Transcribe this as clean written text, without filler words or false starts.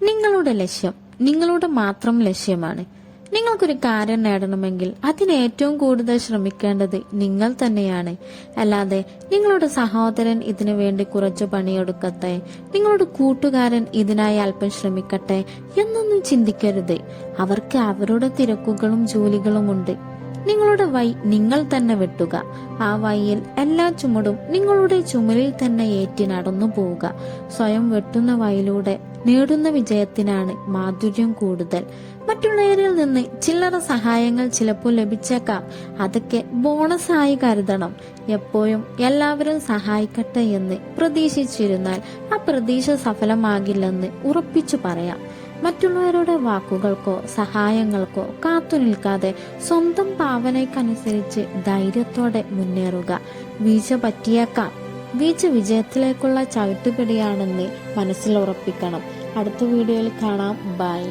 നിങ്ങളുടെ ലക്ഷ്യം നിങ്ങളുടെ മാത്രം ലക്ഷ്യമാണ്. നിങ്ങൾക്കൊരു കാര്യം നേടണമെങ്കിൽ അതിന് ഏറ്റവും കൂടുതൽ ശ്രമിക്കേണ്ടത് നിങ്ങൾ തന്നെയാണ്. അല്ലാതെ നിങ്ങളുടെ സഹോദരൻ ഇതിനു വേണ്ടി കുറച്ചു പണിയെടുക്കട്ടെ, നിങ്ങളുടെ കൂട്ടുകാരൻ ഇതിനായി അല്പം ശ്രമിക്കട്ടെ എന്നൊന്നും ചിന്തിക്കരുത്. അവർക്ക് അവരുടെ തിരക്കുകളും ജോലികളും ഉണ്ട്. നിങ്ങളുടെ വഴി നിങ്ങൾ തന്നെ വെട്ടുക. ആ വഴിയിൽ എല്ലാ ചുമടും നിങ്ങളുടെ ചുമലിൽ തന്നെ ഏറ്റി നടന്നു പോവുക. സ്വയം വെട്ടുന്ന വഴിയിലൂടെ നേടുന്ന വിജയത്തിനാണ് മാധുര്യം കൂടുതൽ. മറ്റുള്ളവരിൽ നിന്ന് ചില്ലറ സഹായങ്ങൾ ചിലപ്പോൾ ലഭിച്ചേക്കാം. അതൊക്കെ ബോണസായി കരുതണം. എപ്പോഴും എല്ലാവരും സഹായിക്കട്ടെ എന്ന് പ്രതീക്ഷിച്ചിരുന്നാൽ ആ പ്രതീക്ഷ സഫലമാകില്ലെന്ന് ഉറപ്പിച്ചു പറയാം. മറ്റുള്ളവരുടെ വാക്കുകൾക്കോ സഹായങ്ങൾക്കോ കാത്തുനിൽക്കാതെ സ്വന്തം ഭാവനയ്ക്കനുസരിച്ച് ധൈര്യത്തോടെ മുന്നേറുക. വീഴ്ച പറ്റിയേക്കാം. വീഴ്ച വിജയത്തിലേക്കുള്ള ചവിട്ടുപിടിയാണെന്ന് മനസ്സിൽ ഉറപ്പിക്കണം. അടുത്ത വീഡിയോയിൽ കാണാം. ബൈ.